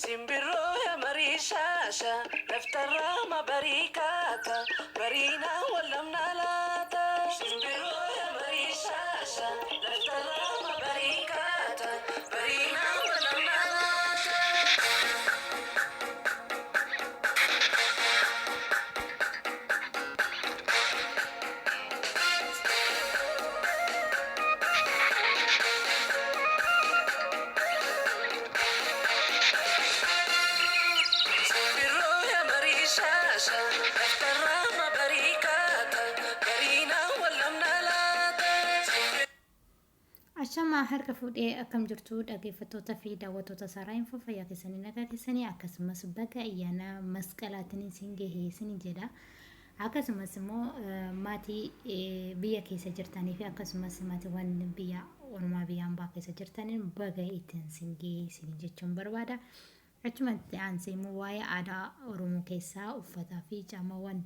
Simbiro ya marishasha Daftara mabarikata Barina walam nalata Simbiro ya marishasha Daftara mabarikata Barina walam nalata Simbiro ya marishasha Daftara mabarikata Barina walam nalata Ashama harka fuudhee akkam jirtu dhaggeeffattoota fi daawwattoota Saaraa Infoo fayyaa keessanii nagaa keessanii akkasumas baga ayyaana masqalaatiin isin gahee isin jedha. Akkasumas immoo maatii biyya keessa jirtanii fi akkasumas maatiiwwan biyya ormaa biyya hambaa keessa jirtaniin baga ittiin isin gahee isin jechuun barbaada. Achumatti aansee immoo waa'ee aadaa Oromoo keessaa uffataa fi caamawwan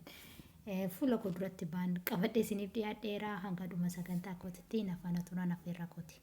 fuula kuduratti baan qabadhee isiniif dhiyaadheera hanga dhuma sagantaa kootitti nafaana turaan affeerraa kooti.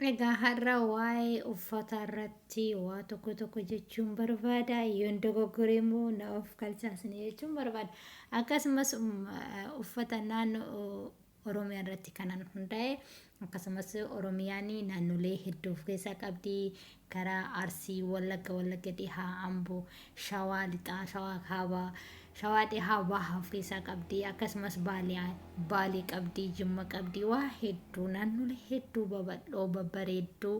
Egaa har'a waa'ee uffata irratti waa tokko jechuun barbaada. Yoon dogoggore immoo na of kalchaasne jechuun barbaada. Akkasumas uffata naannoo Oromiyaa irratti kanan hundaa'e akkasumas Oromiyaan naannolee hedduu of keessaa qabdi. Karaa Arsii, Wallagga dhihaa, Amboo, Shawaa lixaa, Shawaa kaabaa, Shawaa dhihaa bahaa of keessaa qabdi. Akkasumas Baalee qabdi, Jimma qabdi. Waa hedduu naannolee hedduu babal'oo babbareedduu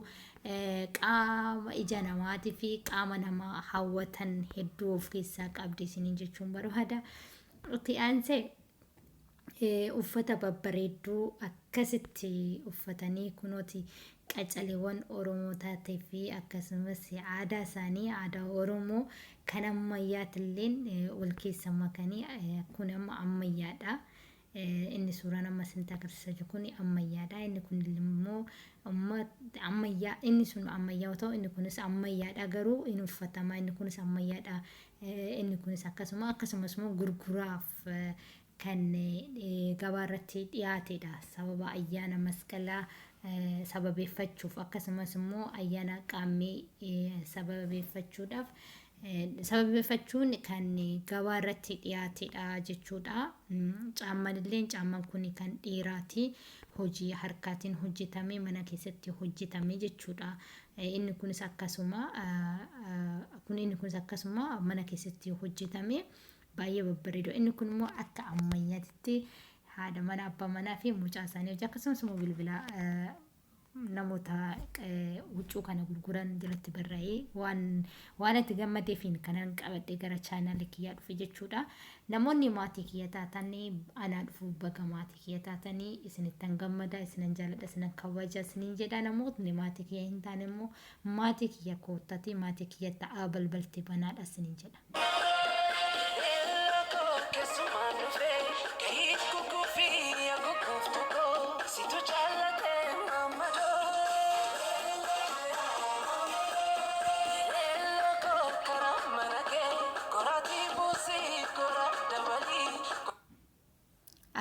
qaama ija namaatii fi qaama namaa hawwatan hedduu of keessaa qabdi isiniin jechuun barbaada. Itti aansee uffata babbareedduu akkasitti uffatanii kunooti qacaleewwan Oromoo taatee fi akkasumas aadaa isaanii aadaa Oromoo kan ammayyaatillee wal keessa makanii kun amma ammayyaadha. Inni suuraan amma isin agarsiisaa jiru kun ammayyaadha. Inni kun immoo ammayyaa inni sun ammayyaa yoo ta'u inni kunis ammayyaadha garuu inni uffatama inni kunis ammayyaadha. Inni kunis akkasumas immoo gurguraaf kan gabaa irratti dhiyaatedha. Sababa ayyaana masqalaa sababeeffachuuf akkasumas immoo ayyaana qaammee sababeeffachuudhaaf sababeeffachuun kan gabaa irratti dhiyaatedha jechuudha. Caammaan kun kan dhiiraati. Hojii harkaatiin hojjetame mana keessatti hojjetame jechuudha. Inni kunis akkasuma mana keessatti hojjetame baay'ee babbareedu. Inni kun immoo akka ammayyaatti haadha mana abbaa manaa fi mucaa isaanii hojii akkasumas immoo bilbila namoota huccuu kana gurguran jalatti barraa'ee waan itti gammadeefiin kanan qabadhee gara chaanaalii kiyyaa dhufe jechuudha. Namoonni maatii kiyya taatanii anaa dhufu baga maatii kiyya taatanii isinittan gammada isinan jaalladha isinan kabaja isiniin jedha. Namootni maatii kiyya hin taane immoo maatii kiyya koottati maatii kiyya ta'aa balbalti banaadha isiniin jedha.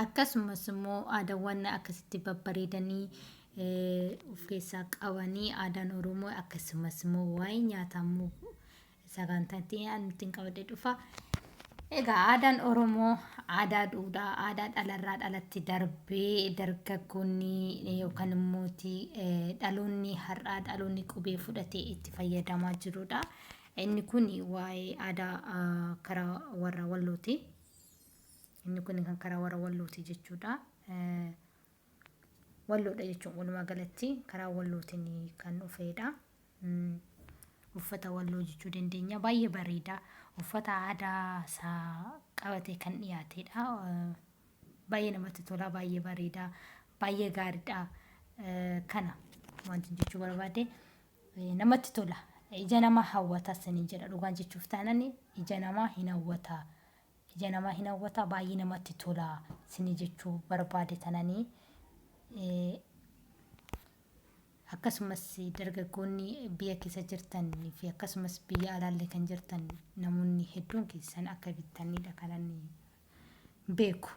Akkasumas immoo aadaawwan akkasitti babbareedanii of keessaa qabanii aadaan Oromoo akkasumas immoo waa'ee nyaataa immoo sagantaatti nutti qabadee dhufa. Egaa aadaan Oromoo aadaa duudhaa aadaa dhalarraa dhalatti darbee dargaggoonni yookaan immoo dhaloonni har'aa dhaloonni qubee fudhatee itti fayyadamaa jirudha. Inni kun waa'ee aadaa karaa warra Wallooti. Inni kun kan karaa warra Wallooti jechuudha. walloodha jechuun walumaa galatti karaa wallootiin kan dhufedha. Uffata walloo jechuu dandeenya. Baay'ee bareeda. Uffata aadaa isaa qabatee kan dhiyaatedha. Baay'ee namatti tola, baay'ee bareeda, baay'ee gaariidha. Kana wanti jechuu barbaade namatti tola. Ija namaa hawwata sanii jedha dhugaan jechuuf taanaan ija namaa hin hawwata. Ija namaa hin hawwata, baay'ee namatti tola sanii jechuu barbaade tananii. Akkasumas dargaggoonni biyya keessa jirtanii fi akkasumas biyya alaallee kan jirtan namoonni hedduun keessan akka bittanidha kanan beeku.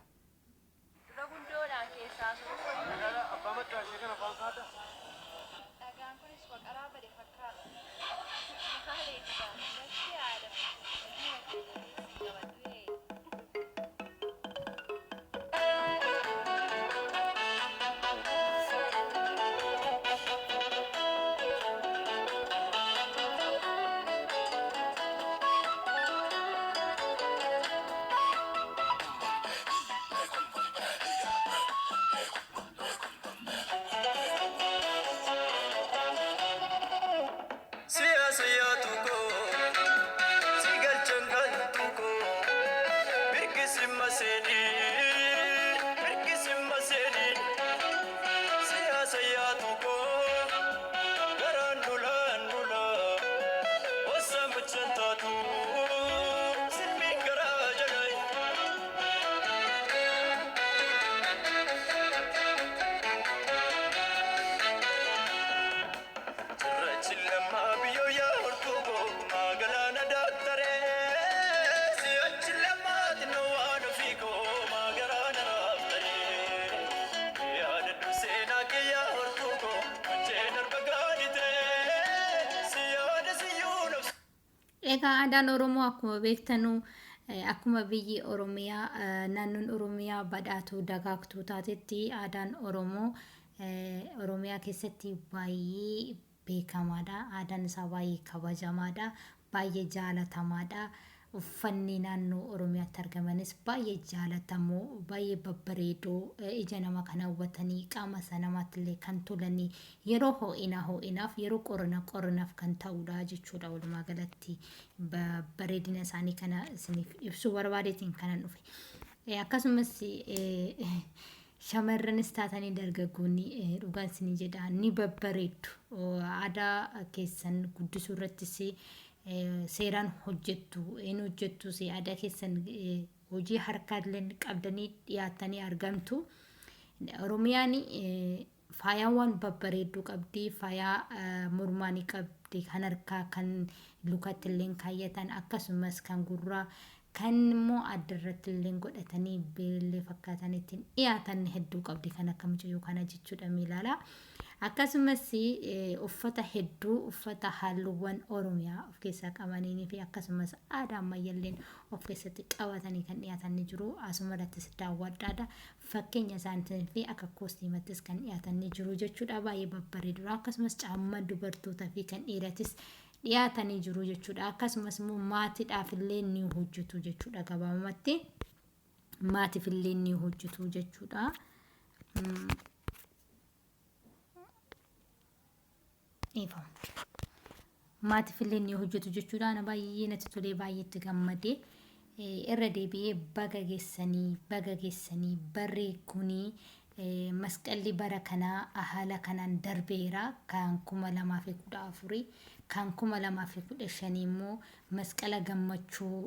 Egaa aadaan Oromoo akkuma beektanu akkuma biyyi Oromiyaa naannoon Oromiyaa badhaatuu dagaagtuu taatetti aadaan Oromoo Oromiyaa keessatti baay'ee beekamaadha. Aadaan isaa baay'ee kabajamaadha, baay'ee jaalatamaadha. Uffanni naannoo Oromiyaatti argamanis baay'ee jaalatamoo, baay'ee babbareedoo, ija nama kan hawwatanii, qaama namaattillee kan tolanii, yeroo ho'inaaf, yeroo qorrinaaf kan ta'udha jechuudha. Walumaa galatti bareedina isaanii kana isiniif ibsuu barbaadeetiin kanan dhufe. Akkasumas shamarranis taatanii dargaggoonni dhugaan isinii jedha ni babbareeddu. Aadaa keessan guddisuu irrattis seeraan hojjettu, een hojjettu aadaa keessan hojii harkaallee qabdanii dhiyaatanii argamtu. Oromiyaan faayaan babbareedduu qabdi, faayaa mormaa ni qabdi, kan harkaa, kan lukatti illee kaayyatan, akkasumas kan gurraa, kan immoo adda irratti illee godhatanii beellee fakkaatan ittiin dhiyaatan hedduu qabdi, kan akka mucayyoo kana jechuudha miilala. Akkasumas uffata hedduu, uffata halluuwwan Oromiyaa of keessaa qabanii fi akkasumas aadaa ammayyaalleen of keessatti qabatanii kan dhiyaatan ni jiru. Asuma irrattis daawwadhaadha. Fakkeenya isaaniitiin fi akka koostiimattis kan dhiyaatan ni jiru jechuudha. Baay'ee babbareedudha. Akkasumas caammaa dubartootaa fi kan dhiiratis dhiyaatanii jiru jechuudha. Akkasumas immoo maatiidhaaf illee ni hojjetu jechuudha. Gabaabumatti maatiif illee ni hojjetu jechuudha. Maatiif illee ni hojjetu jechuudha. Ana baay'ee natti tolee, baay'eetti gammadee irra deebi'ee baga geessanii barree kunii masqalli bara kanaa haala kanaan darbeera. Kan 2014, kan 2015 immoo masqala gammachuu,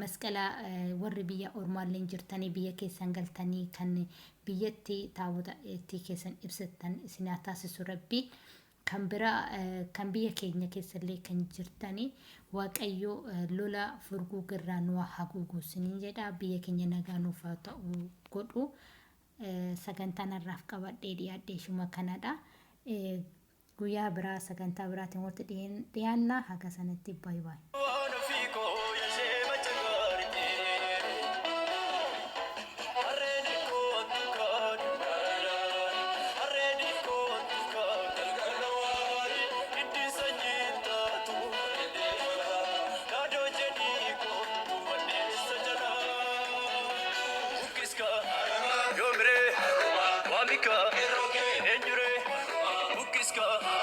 masqala warri biyya ormaallee jirtanii biyya keessan galtanii kan biyyatti taabota itti keessan ibsatan isin haa taasisu Rabbi. Kan biraa kan biyya keenya keessallee kan jirtanii Waaqayyo lola furguu girraa nu haguugu isiniin jedha. Biyya keenya nagaa nuuf haa ta'u godhu. Sagantaan har'aaf qabadhee dhiyaadhee shuma kanadha. Guyyaa biraa sagantaa biraatiin walitti dhiyaanna. Haga sanatti baay'ee baay'ee. go.